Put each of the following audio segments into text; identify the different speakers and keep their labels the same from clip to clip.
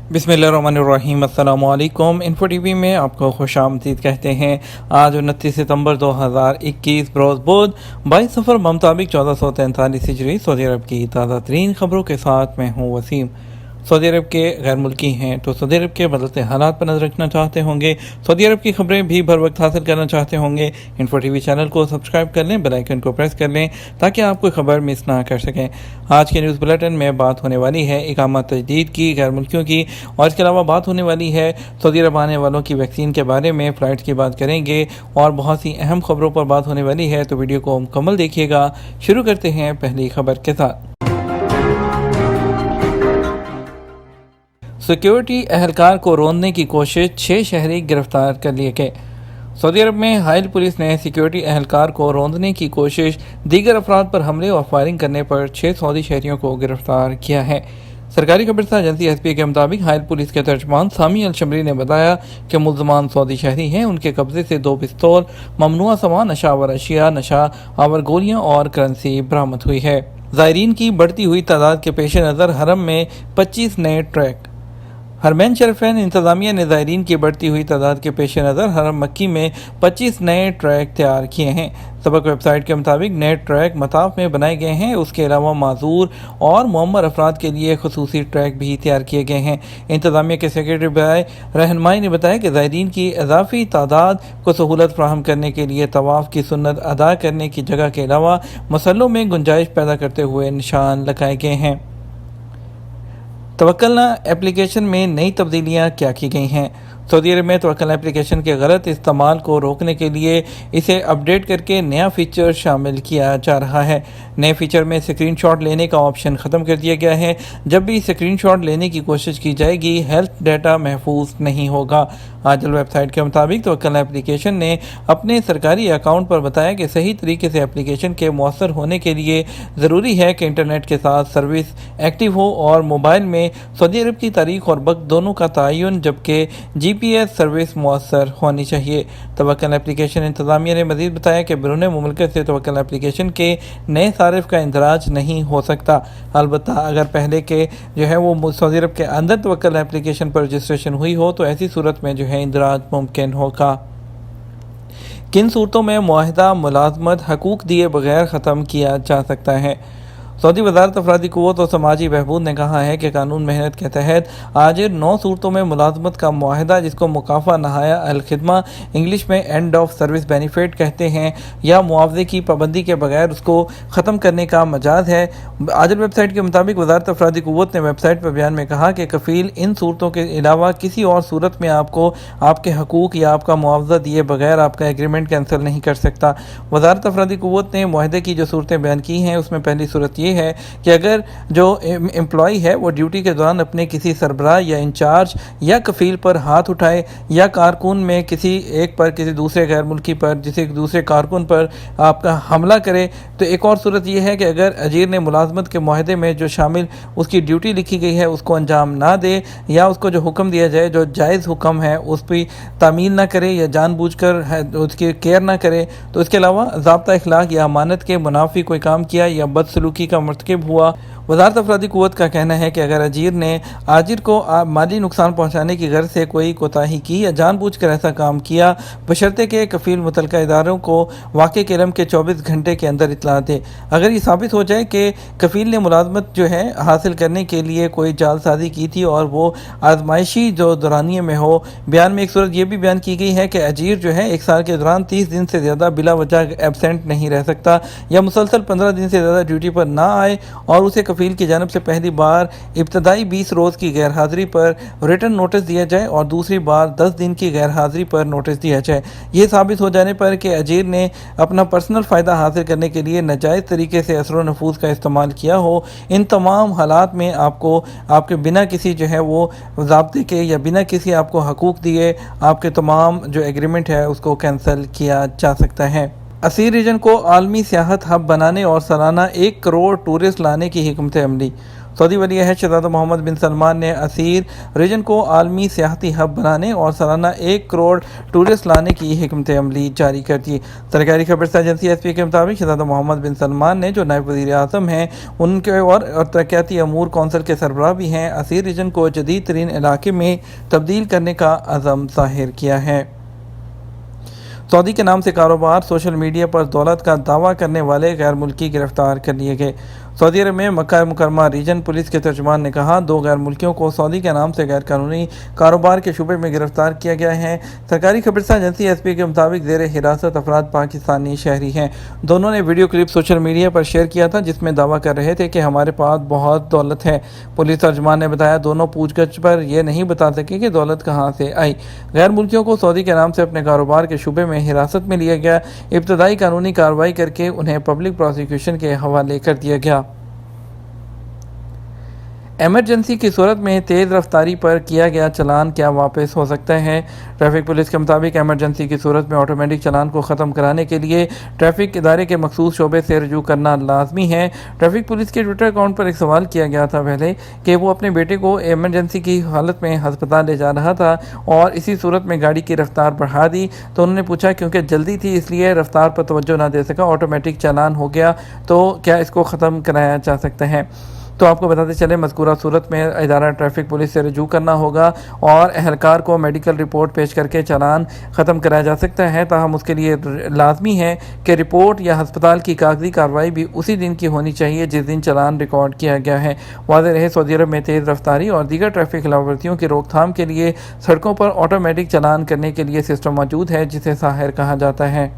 Speaker 1: बिस्मिल्लाहिर्रहमानिर्रहीम। अस्सलाम वालेकुम। इन्फो टीवी में आपको खुश आमदीद कहते हैं। आज 29 सितंबर 2021 बरोज़ बुध 22 सफ़र मुताबिक 1443 हिजरी सऊदी अरब की ताज़ा तरीन खबरों के साथ मैं हूँ वसीम। सऊदी अरब के गैर मुल्की हैं तो सऊदी अरब के बदलते हालात पर नजर रखना चाहते होंगे, सऊदी अरब की खबरें भी बर वक्त हासिल करना चाहते होंगे, इन्फो टीवी चैनल को सब्सक्राइब कर लें, बेल आइकन को प्रेस कर लें ताकि आप कोई खबर मिस ना कर सकें। आज के न्यूज़ बुलेटिन में बात होने वाली है इकामा तजदीद की, गैर मुल्कियों की, और इसके अलावा बात होने वाली है सऊदी अरब आने वालों की वैक्सीन के बारे में, फ़्लाइट्स की बात करेंगे और बहुत सी अहम खबरों पर बात होने वाली है। तो वीडियो को मुकम्मल देखिएगा। शुरू करते हैं पहली खबर के साथ। सिक्योरिटी एहलकार को रोंदने की कोशिश, 6 शहरी गिरफ्तार कर लिए गए। सऊदी अरब में हाइल पुलिस ने सिक्योरिटी एहलकार को रोंदने की कोशिश, दीगर अफराद पर हमले और फायरिंग करने पर 6 सऊदी शहरियों को गिरफ्तार किया है। सरकारी खबरसार एजेंसी एसपी के मुताबिक हाइल पुलिस के तर्जमान सामी अल शमरी ने बताया कि मुल्ज़मान सऊदी शहरी हैं। उनके कब्जे से 2 पिस्तौल, ममनुआ सामान, नशा आवर अशिया, नशा आवर गोलियाँ और करेंसी बरामद हुई है। ज़ायरीन की बढ़ती हुई तादाद के पेश नज़र हरम में 25 नए ट्रैक। हरमैन शरीफैन इंतज़ामिया ने ज़ायरीन की बढ़ती हुई तादाद के पेश नज़र हरम मक्की में 25 नए ट्रैक तैयार किए हैं। सबक वेबसाइट के मुताबिक नए ट्रैक मताफ में बनाए गए हैं। उसके अलावा माजूर और मुअम्मर अफराद के लिए खसूसी ट्रैक भी तैयार किए गए हैं। इंतज़ामिया के सेक्रेटरी बराए रहनुमाई ने बताया कि ज़ायरीन की इजाफी तादाद को सहूलत फराहम करने के लिए तवाफ़ की सुन्नत अदा करने की जगह के अलावा मसल्लों में गुंजाइश पैदा करते हुए निशान लगाए गए हैं। तवक्कलना एप्लीकेशन में नई तब्दीलियां क्या की गई हैं। सऊदी अरब में तवक्कलना एप्लीकेशन के गलत इस्तेमाल को रोकने के लिए इसे अपडेट करके नया फीचर शामिल किया जा रहा है। नए फीचर में स्क्रीनशॉट लेने का ऑप्शन ख़त्म कर दिया गया है। जब भी स्क्रीनशॉट लेने की कोशिश की जाएगी, हेल्थ डाटा महफूज नहीं होगा। आजल वेबसाइट के मुताबिक तवक्कलना एप्लीकेशन ने अपने सरकारी अकाउंट पर बताया कि सही तरीके से एप्लीकेशन के मौसर होने के लिए ज़रूरी है कि इंटरनेट के साथ सर्विस एक्टिव हो और मोबाइल में सऊदी अरब की तारीख और वक्त दोनों का तयन, जबकि GPS सर्विस मौसर होनी चाहिए। तवक्कल एप्लीकेशन इंतज़ामिया ने मज़ीद बताया कि बैरून मुल्क से तवक्कल एप्लीकेशन के नए सारिफ का इंदराज नहीं हो सकता। अलबत्ता अगर पहले के जो है वो सऊदी अरब के अंदर तवक्कल एप्लीकेशन पर रजिस्ट्रेशन हुई हो तो ऐसी सूरत में जो है इंदराज मुमकिन होगा। किन सूरतों में मुआहिदा मुलाजमत हकूक दिए बगैर ख़त्म किया जा सकता है। सऊदी वज़ारत अफरादी क़ुव्वत और समाजी बहबूद ने कहा है कि कानून मेहनत के तहत आजिर 9 सूरतों में मुलाजमत का मुआहिदा, जिसको मुकाफ़ा नहाया अल खिदमा इंग्लिश में एंड ऑफ सर्विस बेनिफिट कहते हैं, या मुआवजे की पाबंदी के बगैर उसको ख़त्म करने का मजाज है। आजिर वेबसाइट के मुताबिक वज़ारत अफरादी क़ुव्वत ने वेबसाइट पर बयान में कहा कि कफ़ील इन सूरतों के अलावा किसी और सूरत में आपको आपके हकूक़ या आपका मुआवजा दिए बगैर आपका एग्रीमेंट कैंसिल नहीं कर सकता। वज़ारत अफरादी क़ुव्वत ने मुआहिदे की जो सूरतें बयान की हैं उसमें पहली सूरत है कि अगर जो एम्प्लॉय है वो ड्यूटी के दौरान अपने किसी सरबराह या इंचार्ज या कफील पर हाथ उठाए, या कारकुन में किसी एक पर किसी दूसरे गैर मुल्की पर किसी दूसरे कारकुन पर आपका हमला करे। तो एक और सूरत ये है कि अगर अजीर ने मुलाजमत के मुआहदे में जो शामिल उसकी ड्यूटी लिखी गई है उसको अंजाम ना दे, या उसको जो हुक्म दिया जाए जो जायज़ हुक्म है उस पर तामील ना करे या जानबूझकर उसकी केयर ना करे। तो इसके अलावा ज़ाब्ता इखलाक या अमानत के मुनाफी कोई काम किया या बदसलूकी का मर्तकब हुआ। वज़ारत अफरादी क़ुव्वत का कहना है कि अगर अजीर ने आजिर को माली नुकसान पहुँचाने की गर्ज से कोई कोताही की या जानबूझकर ऐसा काम किया, बशर्ते के कफ़ील मुतलका इदारों को वाक़े के इल्म के 24 घंटे के अंदर इतला दे। अगर ये साबित हो जाए कि कफ़ील ने मुलाजमत जो है हासिल करने के लिए कोई जालसाजी की थी और वो आजमाइशी जो दौरानिए में हो। बयान में एक सूरत ये भी बयान की गई है कि अजीर जो है 1 साल के दौरान 30 दिन से ज़्यादा बिला वजह एबसेंट नहीं रह सकता, या मुसलसल 15 दिन से ज़्यादा ड्यूटी पर ना आए और उसे कफील की जानब से पहली बार इब्तदाई 20 रोज़ की गैर हाज़िरी पर रिटर्न नोटिस दिया जाए और दूसरी बार 10 दिन की गैर हाज़िरी पर नोटिस दिया जाए। ये साबित हो जाने पर कि अजीर ने अपना पर्सनल फ़ायदा हासिल करने के लिए नाजायज़ तरीके से असर व नफूज़ का इस्तेमाल किया हो, इन तमाम हालात में आपको आपके बिना किसी जो है वो ज़ाब्ते के या बिना किसी आपको हकूक़ दिए आपके तमाम जो एग्रीमेंट है उसको कैंसिल किया जा सकता है। असीर रीजन को आलमी सियाहत हब बनाने और सालाना 1 करोड़ टूरिस्ट लाने की हिकमत अमली। सऊदी वली अहद शहजादा मोहम्मद बिन सलमान ने असीर रीजन को आलमी सियाहती हब बनाने और सालाना 1 करोड़ टूरिस्ट लाने की हिकमत अमली जारी कर दी। सरकारी खबरसां एजेंसी एसपी के मुताबिक शहजादा मोहम्मद बिन सलमान ने, जो नायब वज़ीर आज़म हैं, उनके और तरक्याती अमूर कौंसिल के सरबराह भी हैं, असीर रीजन को जदीद तरीन इलाके में तब्दील करने का अज़म ज़ाहिर किया है। सऊदी के नाम से कारोबार, सोशल मीडिया पर दौलत का दावा करने वाले गैर मुल्की गिरफ्तार कर लिए गए। सऊदी अरब में मक्का मुकरमा रीजन पुलिस के तर्जुमान ने कहा, 2 गैर मुल्कियों को सऊदी के नाम से गैर कानूनी कारोबार के शुबे में गिरफ्तार किया गया है। सरकारी खबरसां एजेंसी एसपी के मुताबिक ज़ेर हिरासत अफराद पाकिस्तानी शहरी हैं। दोनों ने वीडियो क्लिप सोशल मीडिया पर शेयर किया था, जिसमें दावा कर रहे थे कि हमारे पास बहुत दौलत है। पुलिस तर्जुमान ने बताया, दोनों पूछगछ पर यह नहीं बता सके कि दौलत कहाँ से आई। गैर मुल्कियों को सऊदी के नाम से अपने कारोबार के शुबे में हिरासत में लिया गया। इब्तदाई कानूनी कार्रवाई करके उन्हें पब्लिक प्रोसिक्यूशन के हवाले कर दिया गया। एमरजेंसी की सूरत में तेज़ रफ्तारी पर किया गया चालान क्या वापस हो सकता है? ट्रैफिक पुलिस के मुताबिक एमरजेंसी की सूरत में ऑटोमेटिक चालान को ख़त्म कराने के लिए ट्रैफिक इदारे के मखसूस शोबे से रजू करना लाजमी है। ट्रैफिक पुलिस के ट्विटर अकाउंट पर एक सवाल किया गया था पहले कि वो अपने बेटे को एमरजेंसी की हालत में हस्पताल ले जा रहा था और इसी सूरत में गाड़ी की रफ्तार बढ़ा दी, तो उन्होंने पूछा क्योंकि जल्दी थी इसलिए रफ्तार पर तवज्जो ना दे सका, ऑटोमेटिक चालान हो गया, तो क्या इसको ख़त्म कराया जा सकता है? तो आपको बताते चले, मज़कूरा सूरत में इदारा ट्रैफिक पुलिस से रजू करना होगा और अहलकार को मेडिकल रिपोर्ट पेश करके चालान ख़त्म कराया जा सकता है। ताहम उसके लिए लाजमी है कि रिपोर्ट या हस्पताल की कागजी कार्रवाई भी उसी दिन की होनी चाहिए जिस दिन चालान रिकॉर्ड किया गया है। वाज़ेह रहे, सऊदी अरब में तेज़ रफ्तारी और दीगर ट्रैफिक खिलाफवर्जियों की रोकथाम के लिए सड़कों पर ऑटोमेटिक चालान करने के लिए सिस्टम मौजूद है, जिसे साहिर कहा जाता है।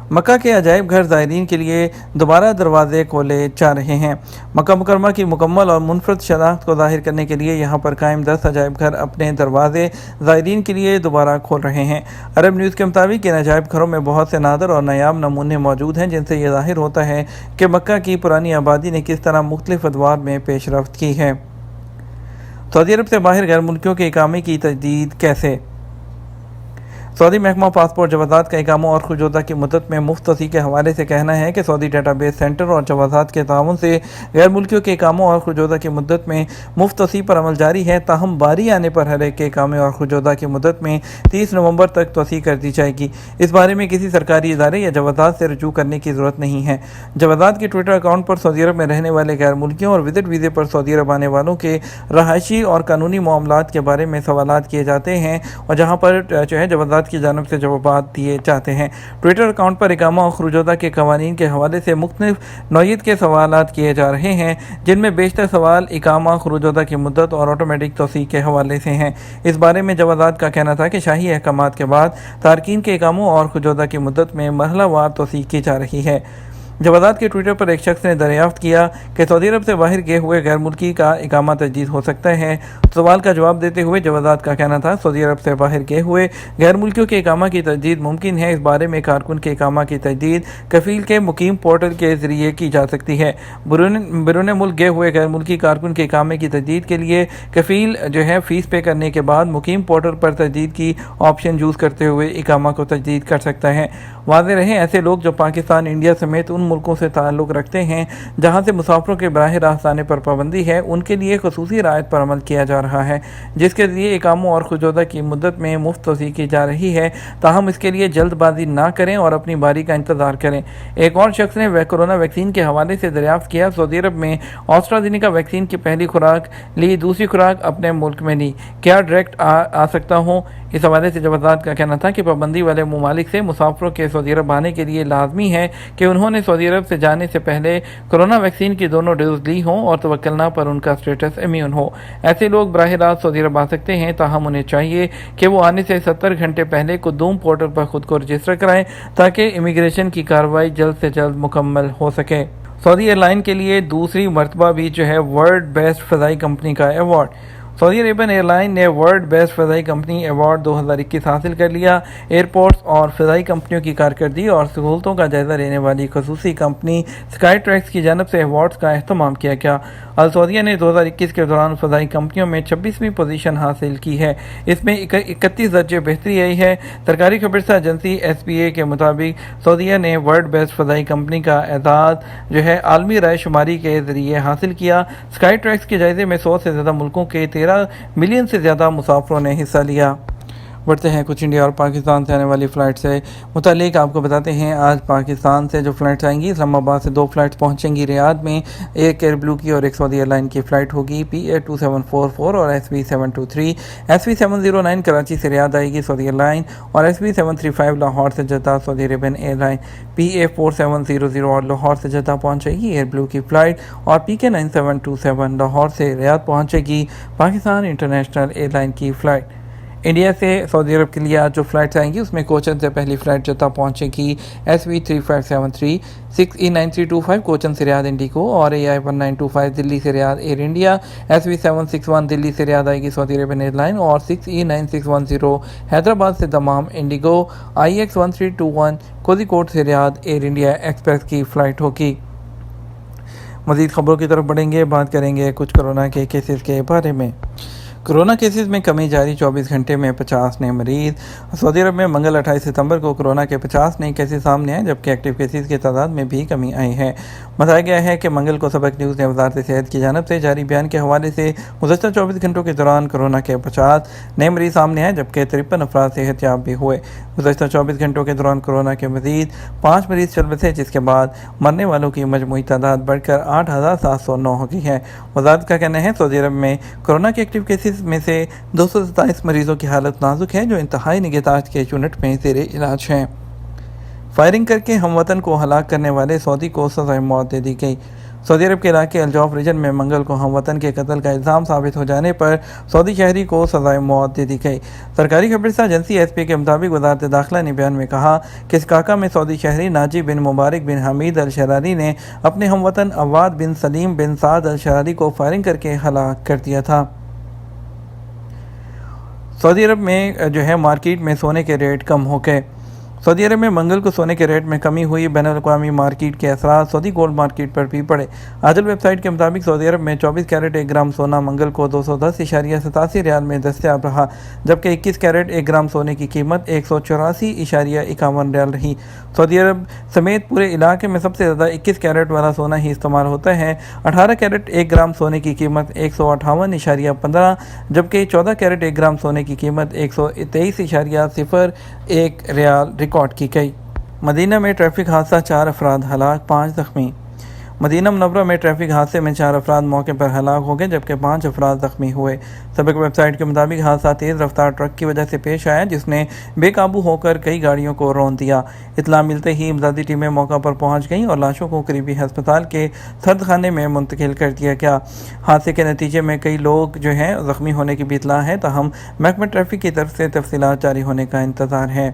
Speaker 1: मक्का के अजायब घर ज़ायरीन के लिए दोबारा दरवाजे खोले जा रहे हैं। मक्का मुकरमा की मुकम्मल और मुनफरद शनाख्त को ज़ाहिर करने के लिए यहाँ पर कायम 10 अजायब घर अपने दरवाजे ज़ायरीन के लिए दोबारा खोल रहे हैं। अरब न्यूज़ के मुताबिक इन अजायब घरों में बहुत से नादर और नायाब नमूने मौजूद हैं, जिनसे यह ज़ाहिर होता है कि मक्का की पुरानी आबादी ने किस तरह मुख्तलिफ अदवार में पेशरफ्त की है। सऊदी अरब से बाहर गैर मुल्कियों के इकामे की तजदीद कैसे? सऊदी महकमा पासपोर्ट जवाज़ात का इकामा और खुजोदा की मुद्दत में मुफ्त तोसी के हवाले से कहना है कि सऊदी डेटाबेस सेंटर और जवाज़ात के ताउन से गैर मुल्कियों के इकामों और खुजोदा की मुद्दत में मुफ्त तोसी पर अमल जारी है। ताहम बारी आने पर हर एक के इकामे और खुजोदा की मुद्दत में 30 नवंबर तक तोसी कर दी जाएगी। इस बारे में किसी सरकारी इदारे या जवाज़ात से रजू करने की ज़रूरत नहीं है। जवाज़ात के ट्विटर अकाउंट पर सऊदी अरब में रहने वाले गैर मुल्कियों और विजिट वीज़े पर सऊदी अरब आने वालों के रहायशी और कानूनी मामलात के बारे में सवालात किए जाते हैं और जहाँ पर जो है जवाज़ात की जानब से जवाब दिए जाते हैं। ट्विटर अकाउंट पर इकामा और खुरूजोदा के कवानीन के हवाले से मुख्तलिफ नौयत के सवालात किए जा रहे हैं, जिनमें बेशतर सवाल इकामा, खुरूजोदा की मुद्दत और ऑटोमेटिक तोसी के हवाले से हैं। इस बारे में जवाज़ात का कहना था कि शाही अहकामात के बाद तारकीन के इकामों और खुरूजोदा की मुद्दत में मरहलावार तोसी की जा रही है। जवाज़ात के ट्विटर पर एक शख्स ने दरियाफ्त किया कि सऊदी अरब से बाहर गए हुए गैर मुल्की का इकामा तजदीद हो सकता है। सवाल का जवाब देते हुए जवाज़ात का कहना था, सऊदी अरब से बाहर गए हुए गैर मुल्कियों के इकामा की तजदीद मुमकिन है। इस बारे में कारकुन के इकामा की तजदीद कफ़ील के मुकीम पोर्टल के ज़रिए की जा सकती है। बैरून मुल्क गए हुए गैर मुल्की कारकुन के इकामे की तजदीद के लिए कफ़ील जो है फ़ीस पे करने के बाद मुकीम पोर्टल पर तजदीद की ऑप्शन यूज़ करते हुए इकामा को तजदीद कर सकता है। वाज़ेह रहे, ऐसे लोग जो पाकिस्तान, इंडिया समेत उन मुल्कों से ताल्लुक़ रखते हैं जहाँ से मुसाफिरों के बराह रास्त आने पर पाबंदी है, उनके लिए खसूसी रायत पर अमल किया जा रहा है, जिसके ज़रिए इकामों और खुजोदा की मुद्दत में मुफ्त तोसी की जा रही है। ताहम इसके लिए जल्दबाजी ना करें और अपनी बारी का इंतज़ार करें। एक और शख्स ने कोरोना वैक्सीन के हवाले से दरियाफ्त किया, सऊदी अरब में एस्ट्राज़ेनेका वैक्सीन की पहली खुराक ली, दूसरी खुराक अपने मुल्क में ली, क्या डायरेक्ट आ सकता हूँ? इस हवाले से जवाज़ात का कहना था कि पाबंदी वाले ममालिक से मुसाफिरों के सऊदी अरब आने के लिए लाजमी है कि उन्होंने सऊदी अरब से जाने से पहले कोरोना वैक्सीन की दोनों डोज ली हों और तवक्लना पर उनका स्टेटस इम्यून हो। ऐसे लोग बराह रास्त सऊदी अरब आ सकते हैं, ताहम उन्हें चाहिए कि वो आने से 70 घंटे पहले कुदूम पोर्टल पर खुद को रजिस्टर कराएं ताकि इमिग्रेशन की कार्रवाई जल्द से जल्द मुकम्मल हो सके। सऊदी एयरलाइन के लिए दूसरी मरतबा भी जो है वर्ल्ड बेस्ट फ़ज़ाई कंपनी का अवार्ड। सऊदी अरेबियन एयरलाइन ने वर्ल्ड बेस्ट फ़ज़ाई कंपनी अवार्ड 2021 हासिल कर लिया। एयरपोर्ट्स और फ़ज़ाई कंपनियों की कारकर्दगी और सहूलतों का जायज़ा लेने वाली खसूसी कंपनी स्काई ट्रैक्स की जानब से अवार्ड्स का अहतमाम किया गया। السعودیہ نے 2021 کے دوران فضائی کمپنیوں میں 26ویں پوزیشن حاصل کی ہے، اس میں 31 درجے بہتری آئی ہے۔ سرکاری خبرسہ ایجنسی SPA کے مطابق سعودیہ نے ورلڈ بیسٹ فضائی کمپنی کا اعزاز عالمی رائے شماری کے ذریعے حاصل کیا۔ اسکائی ٹریکس کے جائزے میں 100 سے زیادہ ملکوں کے 13 ملین سے زیادہ مسافروں نے حصہ لیا۔ بڑھتے ہیں کچھ انڈیا اور پاکستان سے آنے والی فلائٹ سے متعلق آپ کو بتاتے ہیں۔ آج پاکستان سے جو فلائٹس آئیں گی، اسلام آباد سے 2 فلائٹس پہنچیں گی ریاض میں، ایک ایئر بلو کی اور ایک سعودی ایئر لائن کی فلائٹ ہوگی PA2744 اور SB723۔ SB709 کراچی سے ریاض آئے گی سعودی ایئر لائن، اور SB735 لاہور سے جدہ سعودی عربین ایئر لائن۔ PA4700 اور لاہور سے جدہ پہنچے گی ایئر بلو کی فلائٹ، اور PK9727 لاہور سے ریاض پہنچے گی پاکستان انٹرنیشنل ایئر لائن کی فلائٹ۔ انڈیا سے سعودی عرب کے لیے آج جو فلائٹس آئیں گی، اس میں کوچن سے پہلی فلائٹ جدہ پہنچے گی SB3573، 6E9325 کوچن سے ریاض انڈیگو، اور AI1925 دلی سے ریاض ایئر انڈیا۔ SB761 دلی سے ریاض آئے گی سعودی عربین ایئر لائن، اور 6E9610 حیدرآباد سے دمام انڈیگو۔ IX1321 کوزیکوڈ سے ریاض ایئر انڈیا ایکسپریس کی فلائٹ ہوگی۔ مزید خبروں کی طرف بڑھیں گے، بات کریں گے کچھ کورونا کے کیسز کے بارے میں۔ کورونا کیسز میں کمی جاری، 24 گھنٹے میں 50 نئے مریض۔ سعودی عرب میں منگل 28 ستمبر کو کورونا کے 50 نئے کیسز سامنے آئے، جبکہ ایکٹیو کیسز کی تعداد میں بھی کمی آئی ہے۔ بتایا گیا ہے کہ منگل کو سبق نیوز نے وزارت صحت کی جانب سے جاری بیان کے حوالے سے گزشتہ 24 گھنٹوں کے دوران کورونا کے 50 نئے مریض سامنے آئے، جبکہ 53 افراد صحت یاب بھی ہوئے۔ گزشتہ 24 گھنٹوں کے دوران کورونا کے مزید 5 مریض چل بسے، جس کے بعد مرنے والوں کی مجموعی تعداد بڑھ کر 8709 ہو گئی ہے۔ وزارت کا کہنا ہے سعودی عرب میں کورونا کے ایکٹیو کیسز میں سے 227 مریضوں کی حالت نازک ہے، جو انتہائی نگہداشت کے یونٹ میں زیر علاج ہیں۔ فائرنگ کر کے ہم وطن کو ہلاک کرنے والے سعودی کو سزائے موت دے دی گئی۔ سعودی عرب کے علاقے الجوف ریجن میں منگل کو ہم وطن کے قتل کا الزام ثابت ہو جانے پر سعودی شہری کو سزائے موت دے دی گئی۔ سرکاری خبرسہ ایجنسی SPA کے مطابق وزارت داخلہ نے بیان میں کہا کہ سکاکا میں سعودی شہری ناجی بن مبارک بن حمید الشراری نے اپنے ہم وطن عواد بن سلیم بن سعد الشراری کو فائرنگ کر کے ہلاک کر دیا تھا۔ سعودی عرب میں مارکیٹ میں سونے کے ریٹ کم ہو گئے۔ سعودی عرب میں منگل کو سونے کے ریٹ میں کمی ہوئی، بین الاقوامی مارکیٹ کے اثرات سعودی گولڈ مارکیٹ پر بھی پڑے۔ آجل ویب سائٹ کے مطابق سعودی عرب میں 24 کیرٹ 1 گرام سونا منگل کو 210.87 ریال میں دستیاب رہا، جبکہ 21 کیرٹ 1 گرام سونے کی قیمت 184.51 ریال رہی۔ سعودی عرب سمیت پورے علاقے میں سب سے زیادہ 21 کیرٹ والا سونا ہی استعمال ہوتا ہے۔ 18 کیرٹ 1 گرام سونے کی قیمت 158.15، جبکہ 14 کیرٹ 1 گرام سونے کی قیمت 123.01 ریال ریکارڈ کی گئی۔ مدینہ میں ٹریفک حادثہ، 4 افراد ہلاک، 5 زخمی۔ مدینہ منورہ میں ٹریفک حادثے میں 4 افراد موقع پر ہلاک ہو گئے، جبکہ 5 افراد زخمی ہوئے۔ سابق ویب سائٹ کے مطابق حادثہ تیز رفتار ٹرک کی وجہ سے پیش آیا، جس نے بے قابو ہو کر کئی گاڑیوں کو رون دیا۔ اطلاع ملتے ہی امدادی ٹیمیں موقع پر پہنچ گئیں اور لاشوں کو قریبی ہسپتال کے سرد خانے میں منتقل کر دیا گیا۔ حادثے کے نتیجے میں کئی لوگ زخمی ہونے کی بھی اطلاع ہے، تاہم محکمہ ٹریفک کی طرف سے تفصیلات جاری ہونے کا انتظار ہے۔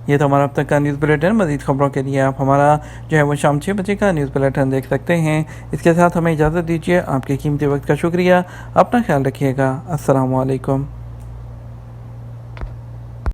Speaker 1: یہ تو ہمارا اب تک کا نیوز بلیٹن۔ مزید خبروں کے لیے آپ ہمارا وہ شام 6 بجے کا نیوز بلیٹن دیکھ سکتے ہیں۔ اس کے ساتھ ہمیں اجازت دیجیے۔ آپ کے قیمتی وقت کا شکریہ۔ اپنا خیال رکھیے گا۔ السلام علیکم۔